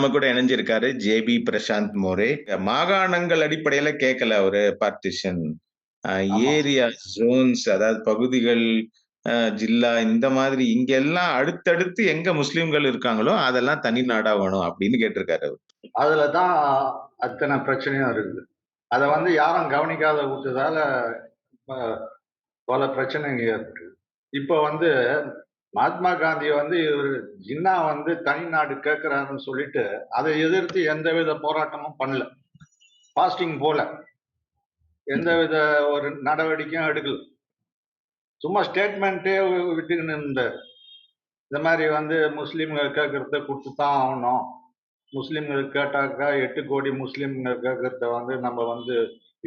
நம்ம கூட இணைஞ்சிருக்காரு ஜேபி பிரசாந்த் மோரே. மாகாணங்கள் அடிப்படையில கேட்கல அவரு பார்ட்டிஷன். ஆமா. ஏரியா, ஜோன்ஸ் அதாவது பகுதிகள், ஜில்லா இந்த மாதிரி இங்கெல்லாம் அடுத்தடுத்து எங்க முஸ்லிம்கள் இருக்காங்களோ, அதெல்லாம் தனி நாடா வேணும் அப்படின்னு கேட்டிருக்காரு அவரு. அதுல தான் அத்தனை பிரச்சனையும் இருக்குது. அத வந்து யாரும் கவனிக்காத விட்டதால ப பல பிரச்சனைங்க ஏற்பட்டுது. இப்ப வந்து மகாத்மா காந்தி வந்து இவரு ஜின்னா வந்து தனி நாடு கேட்கிறாருன்னு சொல்லிட்டு, அதை எதிர்த்து எந்தவித போராட்டமும் பண்ணல. ஃபாஸ்டிங் போல. எந்தவித ஒரு நடவடிக்கையும் எடுக்கல. சும்மா ஸ்டேட்மெண்ட்டே விட்டுக்கின்னு இருந்தாரு. இந்த மாதிரி வந்து முஸ்லீம்கள் கேட்கறத குடுத்துத்தான் ஆகணும். முஸ்லீம்கள் கேட்டாக்கா 8 கோடி முஸ்லீம்கள் கேட்கறத வந்து நம்ம வந்து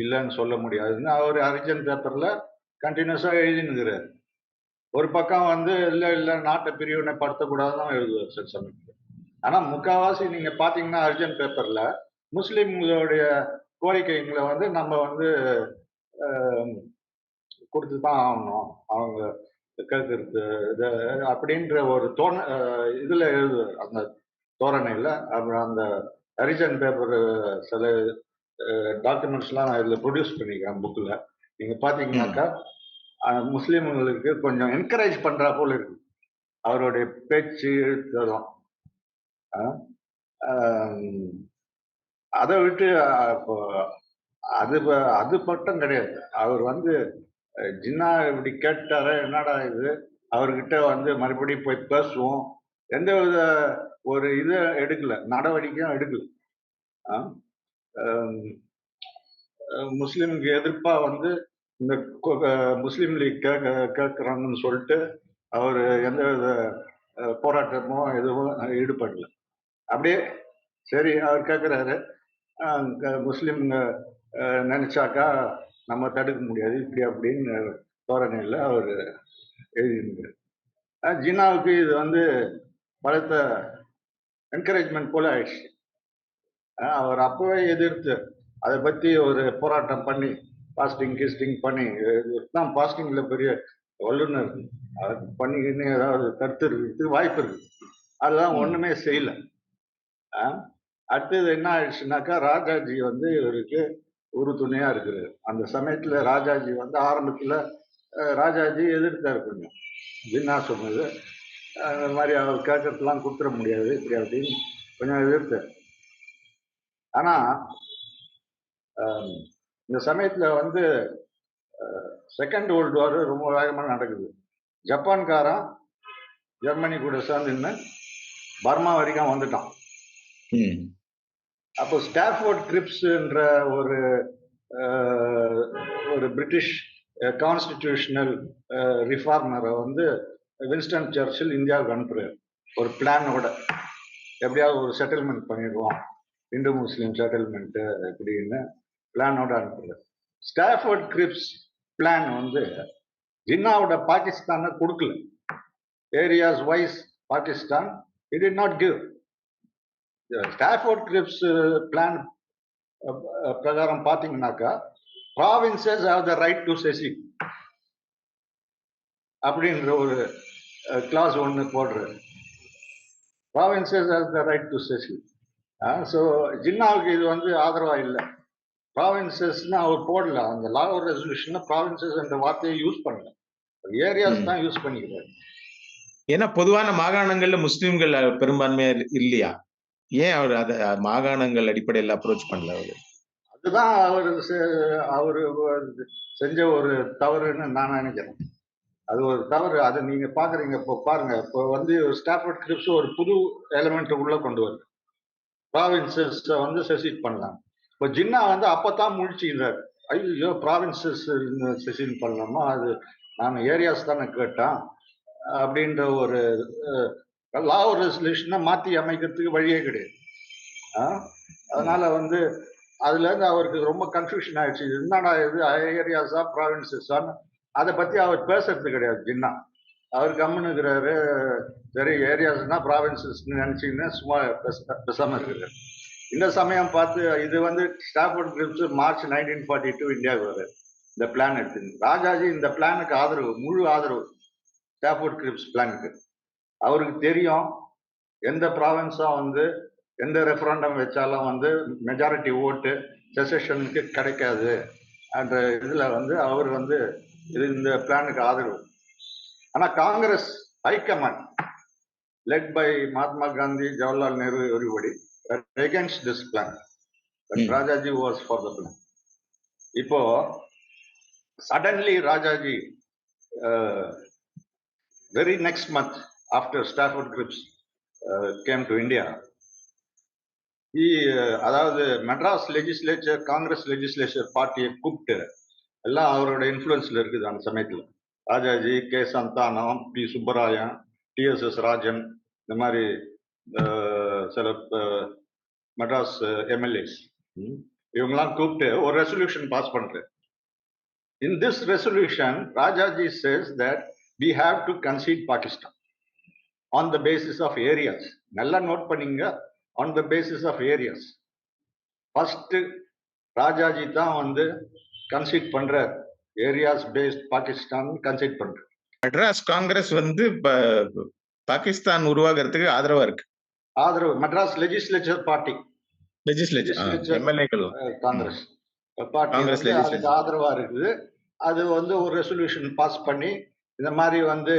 இல்லன்னு சொல்ல முடியாதுன்னு அவரு ஹரிஜன் பேப்பர்ல கன்டினியூஸா எழுதினுக்கிறாரு. ஒரு பக்கம் வந்து இல்ல நாட்டை பிரிவினைப்படுத்தக்கூடாதுன்னு எழுதுவார் சில சமயத்துல. ஆனா முக்காவாசி நீங்க பாத்தீங்கன்னா ஹரிஜன் பேப்பர்ல முஸ்லீம்களுடைய கோரிக்கைகளை வந்து நம்ம வந்து கொடுத்துதான் ஆகணும். அவங்க கேட்கறது இது அப்படின்ற ஒரு இதுல எழுதுவார் அந்த தோரணையில. அப்புறம் அந்த ஹரிஜன் பேப்பர் சில டாக்குமெண்ட்ஸ்லாம் நான் இதில் ப்ரொடியூஸ் பண்ணிக்கிறேன் புக்கில். நீங்கள் பார்த்தீங்கன்னாக்கா முஸ்லீம்களுக்கு கொஞ்சம் என்கரேஜ் பண்ணுறா போல இருக்கு அவருடைய பேச்சு எழுத்தெல்லாம். அதை விட்டு அது அது மட்டும் கிடையாது. அவர் வந்து ஜின்னா இப்படி கேட்டாரு, என்னடா இது அவர்கிட்ட வந்து மறுபடியும் போய் பேசுவோம், எந்த வித ஒரு இதை எடுக்கல, நடவடிக்கையும் எடுக்கல. முஸ்லிம்க்கு எதிர்ப்பா வந்து இந்த முஸ்லீம் லீக் கேட்கிறாங்கன்னு சொல்லிட்டு அவர் எந்த வித போராட்டமோ எதுவும் ஈடுபடல. அப்படியே சரி அவர் கேட்கிறாரு, முஸ்லிம் நினைச்சாக்கா நம்ம தடுக்க முடியாது இப்படி அப்படின்னு தோரணையில் அவர் எழுதியிருந்தார். ஜின்னாவுக்கு இது வந்து பலத்த என்கரேஜ்மெண்ட் போல ஆயிடுச்சு. அவர் அப்பவே எதிர்த்து அதை பத்தி ஒரு போராட்டம் பண்ணி பாஸ்டிங் பண்ணி தான் பாஸ்டிங்ல பெரிய வல்லுநர் பண்ணிக்கின்னு ஏதாவது கருத்து இருக்கிறதுக்கு வாய்ப்பு இருக்கு. அதெல்லாம் ஒண்ணுமே செய்யல. அடுத்தது என்ன ஆயிடுச்சுனாக்கா ராஜாஜி வந்து இவருக்கு ஒரு துணையா இருக்கிறாரு. அந்த சமயத்துல ராஜாஜி வந்து ஆரம்பத்துல ராஜாஜி எதிர்த்தாரு கொஞ்சம். ஜின்னா சொன்னது அந்த மாதிரி அவர் கேட்கறதுலாம் கொடுத்துட முடியாது இப்படி அப்படின்னு கொஞ்சம் எதிர்த்தார். ஆனா இந்த சமயத்துல வந்து செகண்ட் வேர்ல்டு வார் ரொம்ப வேகமா நடக்குது. ஜப்பான்காரன் ஜெர்மனி கூட சேர்ந்து பர்மா வரைக்கும் வந்துட்டான். அப்போ ஸ்டாஃபோர்ட் கிரிப்ஸ்ன்ற ஒரு ஒரு பிரிட்டிஷ் கான்ஸ்டிடியூஷனல் ரிஃபார்மரை வந்து வின்ஸ்டன் சர்ச்சில் இந்தியாவுக்கு அனுப்புறாரு ஒரு பிளானோட. எப்படியாவது ஒரு செட்டில்மெண்ட் பண்ணிடுவோம், இந்து முஸ்லீம் செட்டில்மெண்ட் அப்படின்னு பிளானோட அனுப்புறாரு. ஸ்டாஃபோர்ட் கிரிப்ஸ் பிளான் வந்து ஜின்னாவோட பாகிஸ்தானை கொடுக்கல. Areas wise Pakistan it did not give. Stafford Cripps plan பிரகாரம் பாத்தீங்கன்னாக்கா provinces have the right to secede அப்படின்ற ஒரு கிளாஸ் ஒன்று போடுறாரு. Provinces have the right to secede. So ஜின்னாவுக்கு இது வந்து ஆதரவா இல்லை. ப்ராவின்சஸ்னா அவர் போடல, அந்த லாகூர் ரெசல்யூஷன்ல ப்ராவின்சஸ் என்ற வார்த்தையை யூஸ் பண்ணல, ஏரியாஸ் தான் யூஸ் பண்ணிக்கிறாரு. ஏன்னா பொதுவான மாகாணங்கள்ல முஸ்லிம்கள் பெரும்பான்மையா இல்லையா? ஏன் அவர் அத மாகாணங்கள் அடிப்படையில் அப்ரோச் பண்ணல அவரு? அதுதான் அவரு செஞ்ச ஒரு தவறுன்னு நான் நினைக்கிறேன். அது ஒரு தவறு. அதை நீங்க பாக்குறீங்க. இப்போ பாருங்க, இப்போ வந்து ஸ்டாஃபோர்ட் கிரிப்ஸ் ஒரு புது எலிமெண்ட் உள்ள கொண்டு வருது. ப்ராவின்சஸ் வந்து செசிட் பண்ணலாம். இப்போ ஜின்னா வந்து அப்பதான் முழிச்சுக்கிறாரு. ஐயோ ப்ராவின்சஸ் செசிட் பண்ணலாமா, அது நான் ஏரியாஸ் தானே கேட்டேன் அப்படின்ற ஒரு லா ரெசல்யூஷனை மாத்தி அமைக்கிறதுக்கு வழியே கிடையாது. அதனால வந்து அதுல இருந்து அவருக்கு ரொம்ப கன்ஃபியூஷன் ஆயிடுச்சு. என்னடா இது ஏரியாஸா ப்ராவின்சஸா, அதை பத்தி அவர் பேசுறது கிடையாது ஜின்னா. அவர் கம்முனுக்கிறாரு. சரி ஏரியாஸ்னா ப்ராவின்சஸ் நினைச்சீங்கன்னா சும்மா பேசாம இருக்கிறாரு. இந்த சமயம் பார்த்து இது வந்து ஸ்டாஃபோர்ட் கிரிப்ஸ் மார்ச் 1942 இந்தியாவுக்கு வர்றாரு. இந்த பிளான் எடுத்து ராஜாஜி இந்த பிளானுக்கு ஆதரவு, முழு ஆதரவு ஸ்டாஃபோர்ட் கிரிப்ஸ் பிளானுக்கு. அவருக்கு தெரியும் எந்த ப்ராவின்ஸும் வந்து எந்த ரெஃபரண்டம் வச்சாலும் வந்து மெஜாரிட்டி ஓட்டு செசஷனுக்கு கிடைக்காது என்ற இதுல வந்து அவர் வந்து இந்த பிளானுக்கு ஆதரவு. ஆனா Congress high command led by Mahatma Gandhi, Jawaharlal Nehru, everybody were against this plan. But Rajaji was for the plan. இப்போ suddenly Rajaji, very next month after Stafford Cripps came to India, அதாவது மெட்ராஸ் லெஜிஸ்லேச்சர் காங்கிரஸ் லெஜிஸ்லேச்சர் பார்ட்டியை கூப்பிட்டு எல்லாம் அவரோட இன்ஃப்ளூயன்ஸ்ல இருக்குது அந்த சமயத்தில். Rajaji, K Santhanam, P Subbarayan, TSS Rajan, இந்த மாதிரி சில மெட்ராஸ் எம்எல்ஏஸ் இவங்கெல்லாம் கூப்பிட்டு ஒரு ரெசல்யூஷன் பாஸ் பண்றாரு. In this resolution Rajaji says that we have to concede Pakistan on the basis of areas. நல்லா நோட் பண்ணீங்க, on the basis of areas. First Rajaji தான் வந்து கன்சீட் பண்றார், ஏரியாஸ் பேஸ்ட் பாகிஸ்தான் கன்சீட் பண்றார். மெட்ராஸ் காங்கிரஸ் வந்து பாகிஸ்தான் உருவாகிறதுக்கு ஆதரவா இருக்கு. ஆதரவு மெட்ராஸ் லெஜிஸ்லேச்சர் பார்ட்டி, எம்எல்ஏக்கள் காங்கிரஸ் பார்ட்டி அதுக்கு ஆதரவா இருக்குது. அது வந்து ஒரு ரெசல்யூஷன் பாஸ் பண்ணி இந்த மாதிரி வந்து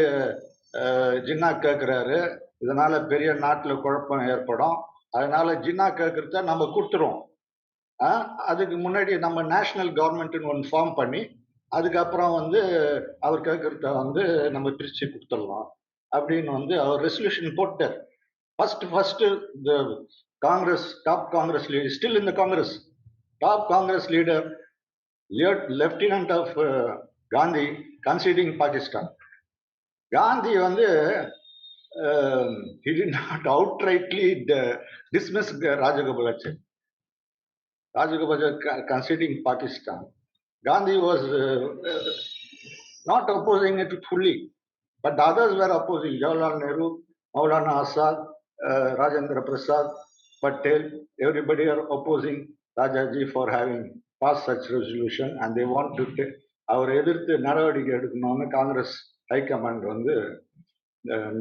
ஜின்னா கேட்கிறாரு, இதனால பெரிய நாட்டில் குழப்பம் ஏற்படும், அதனால ஜின்னா கேட்கறத நம்ம கொடுத்துருவோம், அதுக்கு முன்னாடி நம்ம நேஷனல் கவர்மெண்ட்னு ஒன்று ஃபார்ம் பண்ணி அதுக்கப்புறம் வந்து அவர் கேட்கறத வந்து நம்ம பிரிச்சு கொடுத்துடலாம் அப்படின்னு வந்து அவர் ரெசல்யூஷன் போட்டார். First the Congress top Congress leader still in the Congress, top Congress leader lieutenant of Gandhi conceding Pakistan. Gandhi வந்து he did not outrightly dismiss Rajagopalachari. Rajagopalachari conceding Pakistan. Gandhi was not opposing it fully, but the others were opposing. Jawaharlal Nehru, Maulana Azad, Rajendra Prasad, Patel, everybody are opposing Rajaji for having passed such resolution, and they want to take அவர் எதிர்த்து நடவடிக்கை எடுக்கணும்னு Congress high command வந்து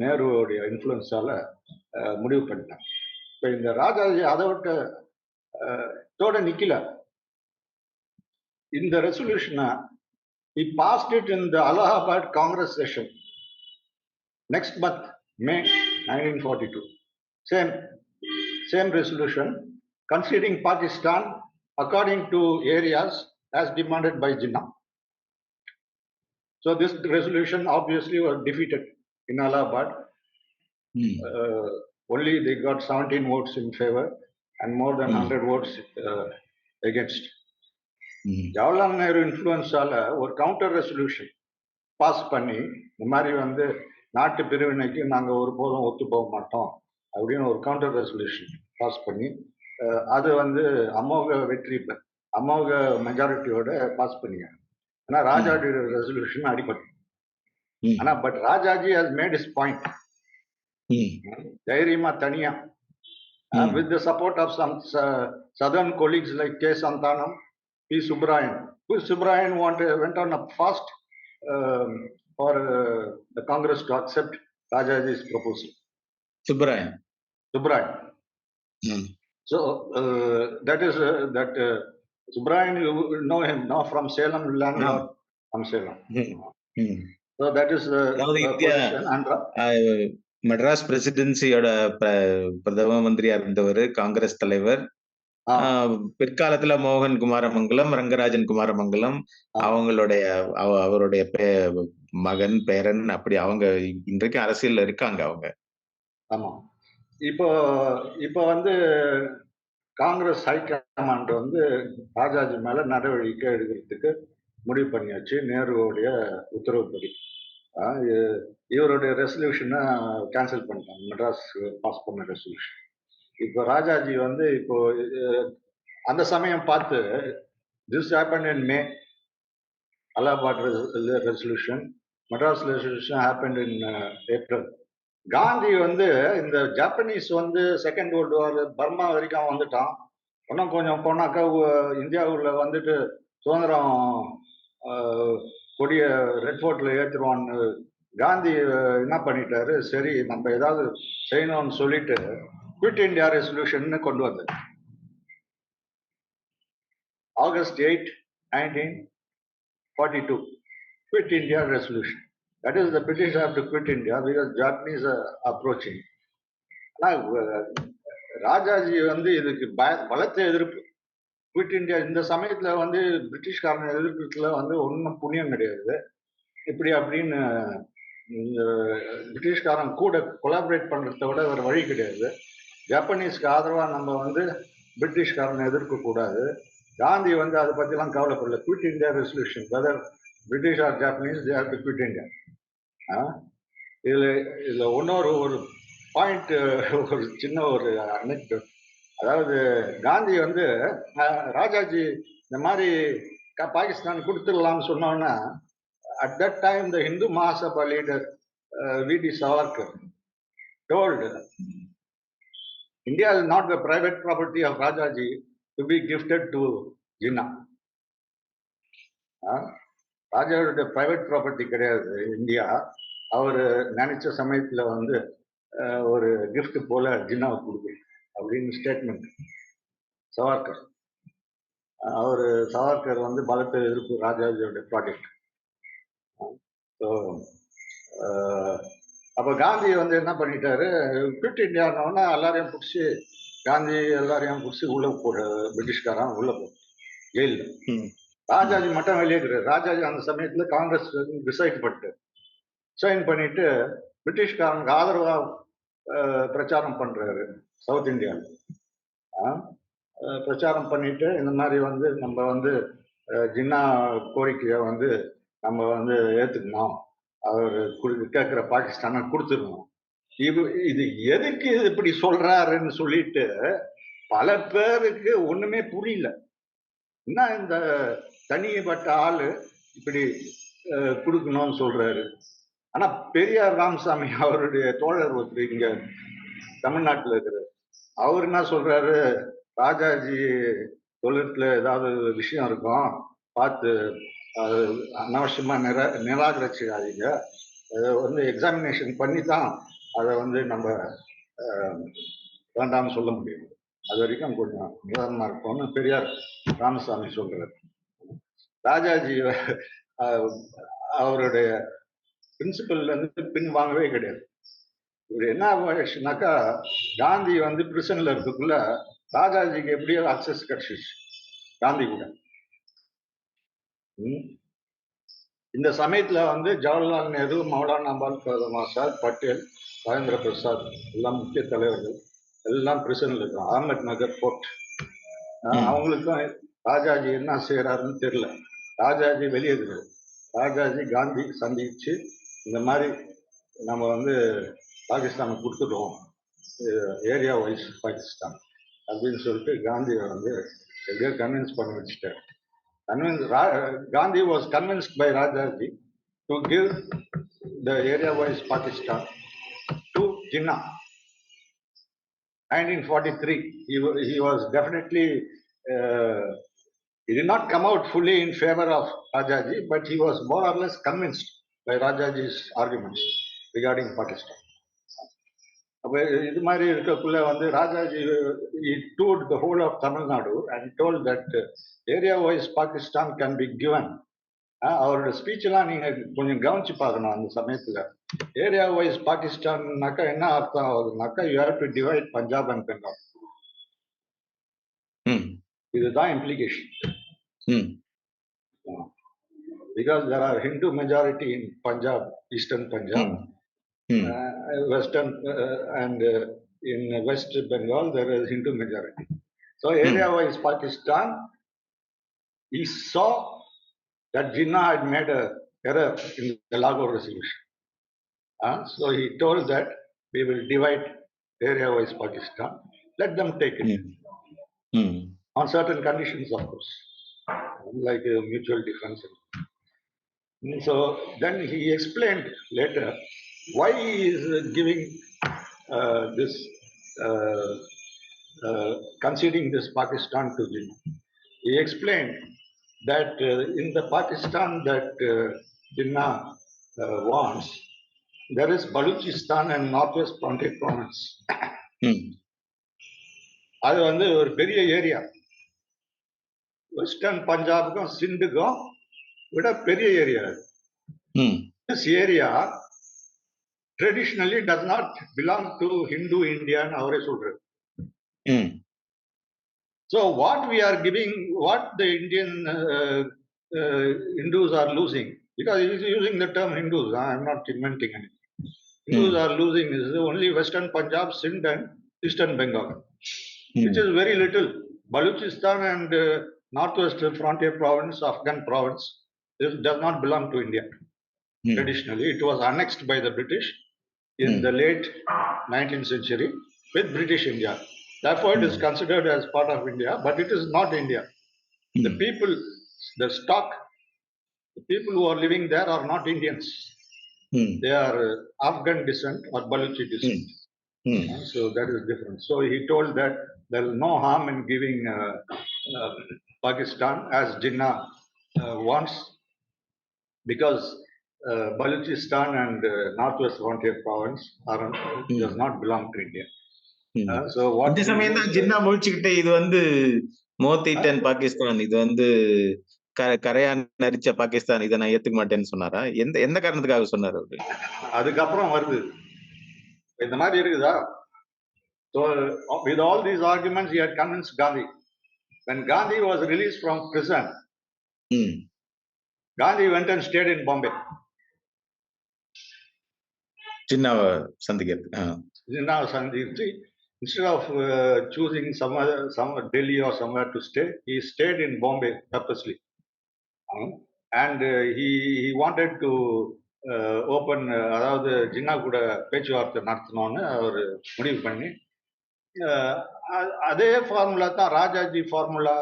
நேருவோடைய இன்ஃப்ளூயன்ஸால முடிவு பண்ணிட்டாங்க. இப்போ இந்த ராஜாஜி அதை விட்டு தோட நிக்கல. இந்த ரெசல்யூஷனை he passed it in the Allahabad Congress session next month, May 1942. Same resolution conceding Pakistan according to areas as demanded by Jinnah. So this resolution obviously was defeated in Allahabad. Only they got 17 votes in favor and more than 100 votes against. Jawaharlal Nehru இன்ஃப்ளூயன்ஸால ஒரு counter resolution pass பண்ணி இந்த மாதிரி வந்து நாட்டு பிரிவினைக்கு நாங்கள் ஒருபோதும் ஒத்து போக மாட்டோம் அப்படின்னு ஒரு கவுண்டர் ரெசல்யூஷன் பாஸ் பண்ணி அது வந்து அமோக வெற்றி, அமோக மெஜாரிட்டியோட பாஸ் பண்ணியாங்க. ஆனா ராஜாஜி ரெசல்யூஷன் அடிபட்டு. ஆனா but Rajaji has made his point. தைரியமா தனியா with the support of some southern colleagues like K. Santanam, P. Subbarayan. P. Subbarayan went on a fast for the Congress to accept Rajaji's proposal. Subbarayan. So that is that Subbarayan, you know him, no, from Salem, landlord from Salem. So that is the position. Madras பிரசிடென்சியோட பிரதம மந்திரியா இருந்தவர், காங்கிரஸ் தலைவர். பிற்காலத்துல மோகன் குமாரமங்கலம், ரங்கராஜன் குமாரமங்கலம் அவங்களுடைய அவருடைய மகன், பேரன், அப்படி அவங்க இன்றைக்கு அரசியல்ல இருக்காங்க அவங்க. ஆமா. இப்போ வந்து காங்கிரஸ் ஹைகமாண்ட் வந்து ராஜாஜி மேல நடவடிக்கை எடுக்கிறதுக்கு முடிவு பண்ணியாச்சு நேருடைய உத்தரவுப்படி. இவருடைய ரெசல்யூஷனை கேன்சல் பண்ணிட்டாங்க, மெட்ராஸ் பாஸ் பண்ண ரெசல்யூஷன். இப்போ ராஜாஜி வந்து இப்போ அந்த சமயம் பார்த்து this happen in May, Allahabad resolution, Madras resolution happen in April. Gandhi வந்து இந்த ஜாப்பனீஸ் வந்து செகண்ட் வேர்ல்டு வார் பர்மா வரைக்கும் வந்துட்டான், இன்னும் கொஞ்சம் போனாக்கா இந்தியாவுல வந்துட்டு சுதந்திரம் கொடிய ரெட் ஃபோர்ட்ல ஏற்றுருவான்னு காந்தி என்ன பண்ணிட்டாரு, சரி நம்ம ஏதாவது செய்யணும்னு சொல்லிட்டு குவிட் இந்தியா ரெசல்யூஷன் கொண்டு வந்தது. August 8, 1942. Quit India resolution. That is, the British have to quit India because Japanese are approaching. Rajaji வந்து இதுக்கு பலத்த எதிர்ப்பு. குவிட் இந்தியா இந்த சமயத்துல வந்து பிரிட்டிஷ்காரன் எதிர்க்கிறதுல வந்து ஒன்றும் புண்ணியம் கிடையாது. இப்படி அப்படின்னு பிரிட்டிஷ்காரன் கூட கொலாபரேட் பண்றதை விட வேற வழி கிடையாது. ஜப்பானீஸ்க்கு ஆதரவா நம்ம வந்து பிரிட்டிஷ்காரனை எதிர்க்க கூடாது. காந்தி வந்து அதை பத்திலாம் கவலைப்படல. Quit India resolution, whether British or Japanese, they have to quit India. இதுல ஒரு பாயிண்ட், ஒரு சின்ன ஒரு அனெக்டோட். அதாவது காந்தி வந்து ராஜாஜி இந்த மாதிரி பாகிஸ்தான் கொடுத்துடலாம்னு சொன்னோன்னா, at that time the Hindu Mahasabha leader V D. Savarkar told India is not the private property of Rajaji to be gifted to Jinnah. ராஜாவோட பிரைவேட் ப்ராப்பர்ட்டி கிடையாது இந்தியா. அவர் நினைச்ச சமயத்துல வந்து ஒரு கிஃப்ட் போல ஜின்னாவை கொடுக்கும் அப்படின்னு ஸ்டேட்மெண்ட் சவார்கர். சவார்கர் வந்து பலத்த எதிர்ப்பு ராஜாஜியோட ப்ராஜெக்ட். ஸோ அப்போ காந்தி வந்து என்ன பண்ணிட்டாரு, குவிட் இந்தியானோன்னா எல்லாரையும் பிடிச்சி, காந்தி எல்லாரையும் பிடிச்சி உள்ள போட, பிரிட்டிஷ்காரன் உள்ள போ ஜெயிலில். ராஜாஜி மட்டும் வெளியே கிடையாது. ராஜாஜி அந்த சமயத்துல காங்கிரஸ் ரிசைன் பண்ணிட்டு பிரிட்டிஷ்காரனுக்கு ஆதரவா பிரச்சாரம் பண்றாரு சவுத் இந்தியாவில். பிரச்சாரம் பண்ணிட்டு இந்த மாதிரி வந்து நம்ம வந்து ஜின்னா கோரிக்கையை வந்து நம்ம வந்து ஏத்துக்கணும், அவர் கேட்கிற பாகிஸ்தானை கொடுத்துடணும். இது எதுக்கு இப்படி சொல்றாருன்னு சொல்லிட்டு பல பேருக்கு ஒண்ணுமே புரியல. என்ன இந்த தனிப்பட்ட ஆளு இப்படி கொடுக்கணும்னு சொல்றாரு. ஆனா பெரியார் ராமசாமி அவருடைய தோழர் ஒருத்தர் இங்க தமிழ்நாட்டில் இருக்கிறார். அவர் என்ன சொல்றாரு, ராஜாஜி தொழிலத்துல ஏதாவது விஷயம் இருக்கும் பார்த்து அனாவசியமா நிராகரிச்சுக்காதீங்க, அதை வந்து எக்ஸாமினேஷன் பண்ணி தான் அதை வந்து நம்ம வேண்டாம்னு சொல்ல முடியும், அது வரைக்கும் கொஞ்சம் நிதானமா இருக்கும்னு பெரியார் ராமசாமி சொல்றாரு. ராஜாஜி அவருடைய பிரின்சிபல்ல இருந்து பின் வாங்கவே கிடையாது. இவர் என்ன ஆச்சுனாக்கா, காந்தி வந்து பிரிசன்ல இருக்கக்குள்ள ராஜாஜிக்கு எப்படியோ அக்சஸ் கிடைச்சிச்சு காந்தி கூட. இந்த சமயத்துல வந்து ஜவஹர்லால் நேரு, மௌலானா அபுல் கலாம் ஆசாத், பட்டேல், ராஜேந்திர பிரசாத் எல்லாம் முக்கிய தலைவர்கள் எல்லாம் பிரிசன்ல இருக்காங்க. அகமத் நகர் போர்ட். அவங்களுக்கும் ராஜாஜி என்ன செய்யறாருன்னு தெரியல. ராஜாஜி வெளியேறுறாரு. ராஜாஜி காந்தி சந்திச்சு இந்த மாதிரி நம்ம வந்து பாகிஸ்தானுக்கு கொடுத்துட்டோம், ஏரியா வைஸ் பாகிஸ்தான் அப்படின்னு சொல்லிட்டு காந்தியை வந்து எப்படியோ கன்வின்ஸ் பண்ணி வச்சுட்டாரு. Gandhi was convinced by Rajaji to give the area-wise Pakistan to Jinnah. 1943, he was definitely, he did not come out fully in favor of Rajaji, but he was more or less convinced by Rajaji's arguments regarding Pakistan. அப்போ இது மாதிரி இருக்கக்குள்ள வந்து Rajaji he toured the whole of Tamil Nadu and told that area-wise Pakistan can be given. அவரோட speech எல்லாம் நீங்க கொஞ்சம் கவனிச்சு பார்க்கணும். அந்த சமயத்துல ஏரியா-வைஸ் பாகிஸ்தான்னாக்கா என்ன அர்த்தம் ஆகுதுனாக்கா, you have to divide Punjab and Bengal. இதுதான் implication. Because there are Hindu majority in Punjab, eastern Punjab, western and in West Bengal there is Hindu majority. So area-wise Pakistan, he saw that Jinnah had made an error in the Lahore resolution. So he told that we will divide area-wise Pakistan, let them take it. On certain conditions, of course, like mutual defense. So then he explained later why he is giving this, conceding this Pakistan to Jinnah. He explained that in the Pakistan that Jinnah wants, there is Baluchistan and Northwest Pontic province. அது வந்து ஒரு பெரிய area. Western பஞ்சாபுக்கும் சிந்துக்கும் விட பெரிய area அது. This area traditionally does not belong to Hindu India ன்னு அவரே சொல்றாரு. So what we are giving, what the Indian Hindus are losing, because he is using the term Hindus, I am not inventing anything. Hindus are losing is only Western Punjab, Sindh and Eastern Bengal, which is very little. Balochistan and Northwest Frontier Province, Afghan province, this does not belong to India. Traditionally, it was annexed by the British in the late 19th century with British India. Therefore, it is considered as part of India, but it is not India. The people, the stock, the people who are living there are not Indians. They are Afghan descent or Baluchi descent. So that is different. So he told that there is no harm in giving Pakistan as Jinnah wants, because Balochistan and Northwest Frontier Province does not belong to India. So what இந்த சமயம் தான் ஜின்னா முழிச்சுக்கிட்டு இது வந்து மோத்திட்டன் பாகிஸ்தான், இது வந்து கரையான் நரிச்ச பாகிஸ்தான், இதை நான் ஏத்துக்க மாட்டேன்னு சொன்னாரா? எந்த காரணத்துக்காக சொன்னாரு அவரு? அதுக்கப்புறம் வருது இந்த மாதிரி இருக்குதா. So with all these arguments he had convinced Gandhi. When Gandhi was released from prison, Gandhi went and stayed in Bombay. ஜின்னாவை சந்திக்கிறது. ஜின்னாவை சந்தித்து, instead of choosing some Delhi or somewhere to stay, he stayed in Bombay purposely. And he wanted to open, அதாவது ஜின்னா கூட பேச்சுவார்த்தை நடத்தணும்னு அவர் முடிவு பண்ணி, அதே formula தான் Rajaji formula,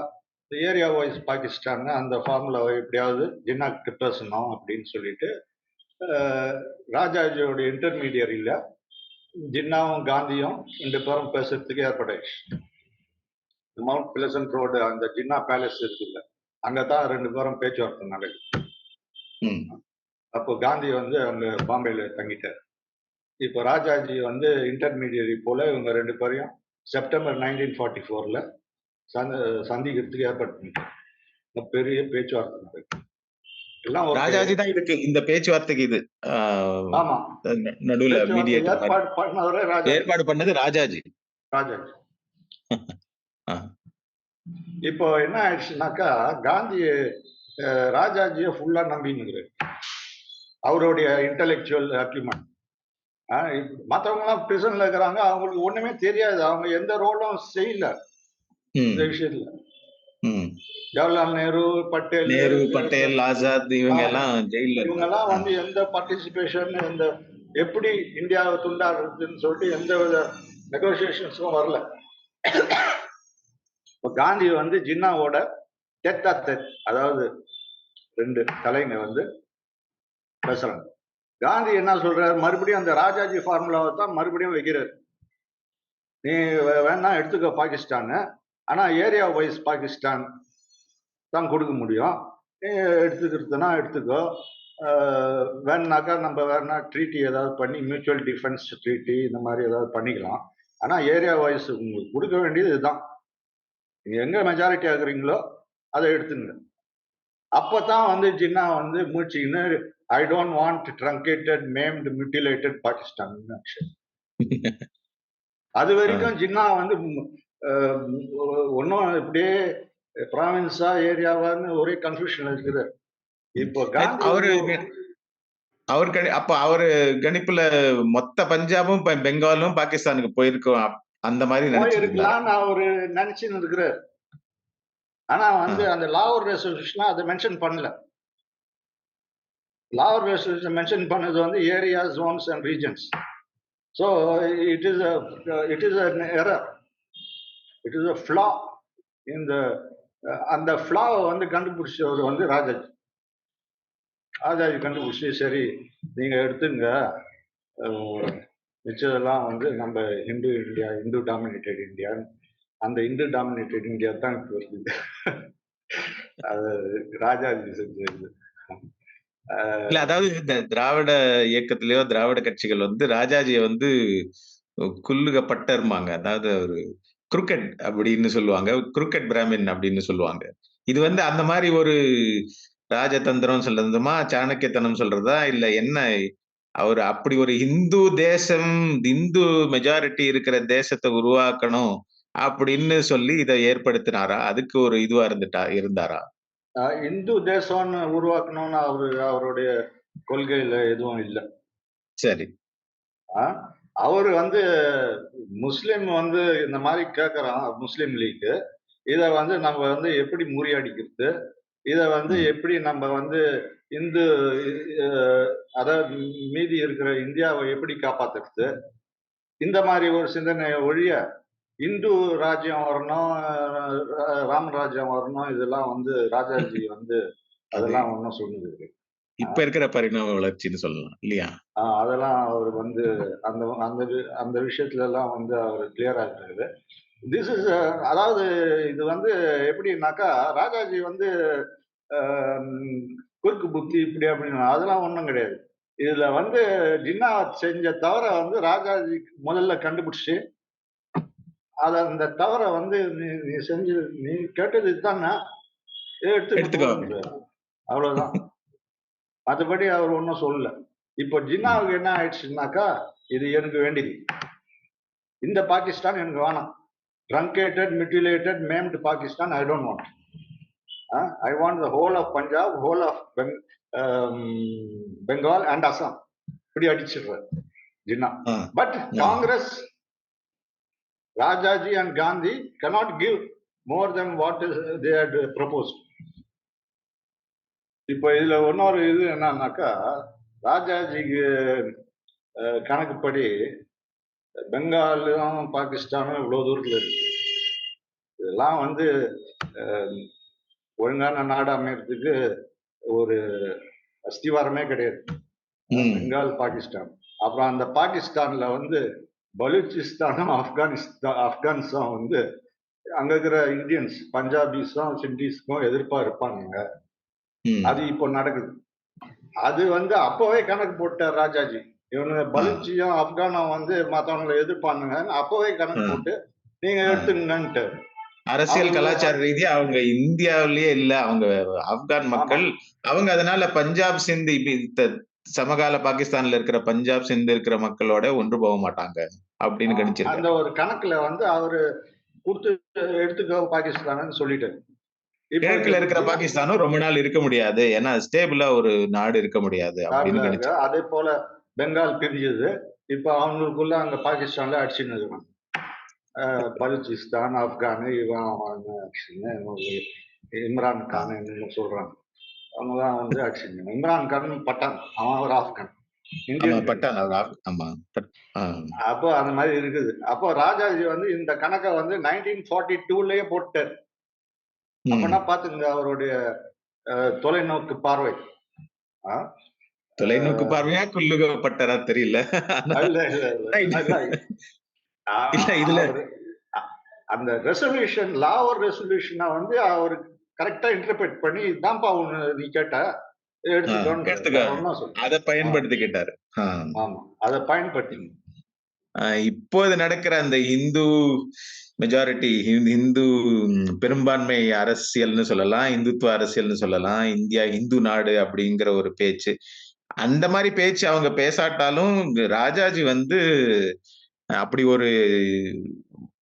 area wise Pakistan, அந்த ஃபார்முலாவை எப்படியாவது ஜின்னாக்கு பேசணும் அப்படின்னு சொல்லிட்டு ராஜாஜியோட இன்டர்மீடியரியில ஜின்னாவும் காந்தியும் 2 பேரும் பேசுறதுக்கு ஏற்பட்டாச்சு. மவுண்ட் பிளசன்ட் ரோடு, அந்த ஜின்னா பேலஸ் இருக்குல்ல, அங்கதான் 2 பேரும் பேச்சுவார்த்தை நடக்குது. அப்போ காந்தி வந்து அங்க பாம்பேல தங்கிட்டார். இப்போ ராஜாஜி வந்து இன்டர்மீடியரி போல இவங்க 2 பேரையும் செப்டம்பர் 1944ல சந்திக்கிறதுக்கு ஏற்பாடு பண்ணிட்டார். பெரிய பேச்சுவார்த்தை நடக்குது. ராஜாஜி தான் இதுக்கு, இந்த பேச்சுவார்த்தைக்கு இது நடுவுல ஏற்பாடு பண்ணது ராஜாஜி. இப்போ என்ன ஆயிடுச்சுனாக்கா, காந்தி ராஜாஜிய ஃபுல்லா நம்பினுங்கிறாரு, அவருடைய இன்டெலெக்சுவல் அக்யூமெண்ட். மற்றவங்க எல்லாம் பிரிசன்ல இருக்கிறாங்க, அவங்களுக்கு ஒண்ணுமே தெரியாது, அவங்க எந்த ரோலும் செய்யல இந்த விஷயத்துல. ஜவஹர்லால் நேரு, பட்டேல், ஆசாத், இவங்க எல்லாம் வந்து எந்த பார்ட்டிசிபேஷன், எந்த எப்படி இந்தியாவை துண்டாடுறதுன்னு சொல்லிட்டு எந்த வித நெகோசியேஷன்ஸும் வரல. இப்போ காந்தி வந்து ஜின்னாவோட டெட் ஆர் டெட், அதாவது 2 தலைங்க வந்து பேசுறாங்க. காந்தி என்ன சொல்றாரு, மறுபடியும் அந்த ராஜாஜி ஃபார்முலாவை தான் மறுபடியும் வைக்கிறார். நீ வேணா எடுத்துக்கோ பாகிஸ்தான், ஆனா ஏரியா வைஸ் பாகிஸ்தான் தான் கொடுக்க முடியும், எடுத்துக்கிறதுனா எடுத்துக்கோ, வேணாக்கா நம்ம வேணா ட்ரீட்டி ஏதாவது பண்ணி, மியூச்சுவல் டிஃபென்ஸ் ட்ரீட்டி இந்த மாதிரி ஏதாவது பண்ணிக்கலாம், ஆனா ஏரியா வைஸ் உங்களுக்கு கொடுக்க வேண்டியது இதுதான், நீங்க எங்க மெஜாரிட்டி ஆகுறீங்களோ அதை எடுத்துங்க. அப்பதான் வந்து ஜின்னா வந்து மூச்சுன்னு, I don't want truncated, maimed, mutilated Pakistan. அது வரைக்கும் ஜின்னா வந்து ஒன்னும் இப்படியே ப்ராவின்ஸா ஏரியாவான்னு ஒரே கன்ஃபியூஷன் இருக்குது. இப்போ அப்ப அவரு கணிப்புல மொத்த பஞ்சாபும் பெங்காலும் பாகிஸ்தானுக்கு போயிருக்கோம், அந்த மாதிரி போயிருக்கலாம்னு அவரு நினைச்சுன்னு இருக்கிறார். ஆனா வந்து அந்த லாகூர் ரெசல்யூஷன் அதை மென்ஷன் பண்ணல. லாகூர் ரெசல்யூஷன் மென்ஷன் பண்ணது வந்து area, Jones and regions. So it is an error, it is a flaw in the அந்த ஃப்ளாவை வந்து கண்டுபிடிச்சவர் வந்து ராஜாஜி. ராஜாஜி கண்டுபிடிச்சி, சரி நீங்க எடுத்துங்க, மிச்சதெல்லாம் வந்து நம்ம Hindu India, Hindu dominated India, அந்த இந்து டாமினேட்டட் இந்தியா தான் இப்போ இருக்குது. அது ராஜாஜி செஞ்சது. இல்ல, அதாவது இந்த திராவிட இயக்கத்திலேயோ திராவிட கட்சிகள் வந்து ராஜாஜியை வந்து குல்லுகப்பட்டருமாங்க. அதாவது அவரு குருக்கட் அப்படின்னு சொல்லுவாங்க. குருக்கட் பிராமின் அப்படின்னு சொல்லுவாங்க. இது வந்து அந்த மாரி ஒரு ராஜதந்திரம் சொல்றதுமா, சாணக்கியத்தனம் சொல்றதா? இல்ல என்ன? அவரு அப்படி ஒரு இந்து தேசம், இந்து மெஜாரிட்டி இருக்கிற தேசத்த உருவாக்கணும் அப்படின்னு சொல்லி இத ஏற்படுத்தினாரா? அதுக்கு ஒரு இதுவா இருந்தாரா? இந்து தேசம்னு உருவாக்கணும்னு அவருடைய கொள்கையில எதுவும் இல்ல. சரி. ஆ அவரு வந்து முஸ்லிம் வந்து இந்த மாரி கேட்கறான் முஸ்லீம் லீக். இத வந்து நம்ம வந்து எப்படி முறியடிக்கிறது? இத வந்து ம். எப்படி நம்ம வந்து இந்து அ அதாவது மீதி இருக்கிற இந்தியாவ எப்படி காப்பாத்துறது? இந்த மாரி ஒரு சிந்தனைய ஒழிய, இந்து ராஜ்யம் வரணும், ராம ராஜ்யம் வரணும், இதெல்லாம் வந்து ராஜாஜி வந்து அது அதெல்லாம் ஒண்ணும் சொன்னது இல்ல. இப்ப இருக்கிற பரிணாம வளர்ச்சின்னு சொல்லலாம். இல்லையா? அதெல்லாம் அவரு வந்து அந்த அந்த அந்த விஷயத்துல எல்லாம் வந்து அவரு கிளியரா இருக்காரு. திஸ் இஸ் அதாவது இது வந்து எப்படின்னாக்கா, ராஜாஜி வந்து அ குறுக்கு புத்தி இப்படி அப்படின்னு அதெல்லாம் ஒண்ணும் கிடையாது. இதுல வந்து ஜின்னா செஞ்ச தவற வந்து ராஜாஜி முதல்ல கண்டுபிடிச்சு, அந்த தவற வந்து நீ நீ செஞ்சு நீ கேட்டது இதுதான்னா, எடுத்துட்டு எடுத்துக்கோ அப்படின்னு. போன்றாரு. அவ்வளவுதான். மத்தபடி அவர் ஒண்ணும் சொல்லல. இப்போ ம். ஜின்னாவுக்கு என்ன ஆயிடுச்சுன்னாக்கா, இது எனக்கு வேண்டியது. இந்த பாகிஸ்தான் எனக்கு வேணாம். Truncated, mutilated, maimed Pakistan I don't want. I want the whole of Punjab, whole of Bengal and Assam. இப்படி அடிச்சிடுறாரு Jinnah. Ah. But ah. Congress, Rajaji and Gandhi cannot give more than what is they had proposed. இப்போ இதுல இன்னொரு இது என்னன்னாக்கா, ராஜாஜிக்கு கணக்குப்படி பெங்காலும் பாகிஸ்தானும் இவ்வளவு தூரத்துல இருக்கு. இதெல்லாம் வந்து அஹ், ஒழுங்கான நாடு அமையறதுக்கு ஒரு அஸ்திவாரமே கிடையாது. ம். பெங்கால், பாகிஸ்தான். அப்புறம் அந்த பாகிஸ்தான்ல வந்து பலூச்சிஸ்தானும் ஆப்கானிஸ்தான் வந்து அங்க இருக்கிற இந்தியன்ஸ் பஞ்சாபிஸும் சிண்டிஸ்க்கும் எதிர்ப்பா இருப்பாங்க. ம். அது இப்போ நடக்குது. அது வந்து அப்பவே கணக்கு போட்டார் ராஜாஜி. இவனுங்க ஆ. பலூச்சியும் ஆப்கானும் வந்து மத்தவங்களை எதிர்ப்பானுங்கன்னு அப்பவே கணக்கு ஆ. போட்டு நீங்க ஆ. எடுத்துங்கன்ட்டு அரசியல் அவங்க கலாச்சார ரீதியா அவங்க இந்தியாவிலேயே இல்ல. அவங்க ஆப்கான் ஆமா. மக்கள். அவங்க அதனால பஞ்சாப், சிந்து சமகால பாகிஸ்தான்ல இருக்கிற பஞ்சாப், சிந்து இருக்கிற மக்களோட ஒன்று போக மாட்டாங்க. அப்படின்னு அந்த கணிச்சிருக்காரு. ஒரு கணக்குல வந்து அவரு குடுத்து எடுத்துக்கோ பாகிஸ்தான்னு சொல்லிட்டாரு. இப்போ கிழக்குல இருக்கிற ஜின்னா பாகிஸ்தானும் ரொம்ப நாள் இருக்க முடியாது. ஏன்னா ஸ்டேபிளா ஒரு நாடு இருக்க முடியாது அப்படின்னு ஸ்டார்ல இருக்கு. கணிச்சிருக்காரு. அதே போல பெங்கால் பிரிஞ்சது. இப்ப அவங்களுக்குள்ள அங்க பாகிஸ்தான்ல அடிச்சுன்னு இருக்கான். பலூச்சிஸ்தான், ஆப்கானு, இவன் அவன் அடிச்சுன்னு இம்ரான் ஆ. கான் என்னமோ சொல்றாங்க. அவங்கதான் வந்து அடிச்சுங்க. இம்ரான் கான் பட்டான். அவன் ஒரு ஆப்கான். ஆமா இந்தியன் கிடையாது. பட்டான். அவர் ஆமா. ஆ. அப்போ அந்த மாதிரி இருக்குது. அப்போ ராஜாஜி வந்து இந்த கணக்க வந்து 1942லயே போட்டாரு. அப்பன்னா ம். பாத்துங்க அவருடைய தொலைநோக்கு பார்வை. ஆ, தொலைநோக்கு அஹ், பார்வையா குல்லுக பட்டரா தெரியல. ஆனா இல்ல இல்ல இல்ல அதான் இல்ல இதுல அவரு அந்த ரெசல்யூஷன் லாவர் ரெசல்யூஷனை வந்து அவர் கரெக்டா இன்டர்பிரேட் பண்ணி இதான்ப்பா ஒண்ணு நீ கேட்ட ஆ, எடுத்துக்கோன்ற எடுத்துக்க. வேற ஒன்னும் சொல்ல. அத பயன்படுத்திக்கிட்டாரு. ஆ. ஆமா அதை பயன்படுத்தி இப்போது நடக்கிற அந்த இந்து மெஜாரிட்டி இந்து பெரும்பான்மை அரசியல்னு சொல்லலாம். இந்துத்துவ அரசியல்னு சொல்லலாம். இந்தியா இந்து நாடு அப்படிங்கிற ஒரு பேச்சு. அந்த மாரி பேச்சு அவங்க பேசாட்டாலும், ராஜாஜி வந்து அப்படி ஒரு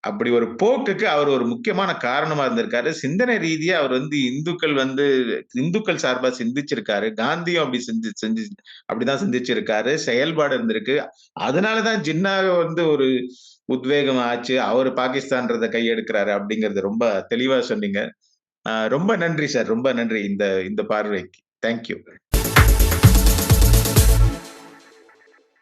அப்படி ஒரு போக்குக்கு அவர் ஒரு முக்கியமான காரணமா இருந்திருக்காரு. சிந்தனை ரீதியா அவர் வந்து இந்துக்கள் சார்பா சிந்திச்சிருக்காரு. காந்தியும் அப்படி அப்படிதான் சிந்திச்சிருக்காரு. செயல்பாடு இருந்திருக்கு. அதனால தான் ஜின்னாவ வந்து ஒரு உத்வேகம் ஆச்சு. அவரு பாகிஸ்தான்றத கையெடுக்கிறாரு அப்படிங்கிறது ரொம்ப தெளிவா சொன்னீங்க. ரொம்ப நன்றி சார். ரொம்ப நன்றி இந்த இந்த பார்வைக்கு. Thank you.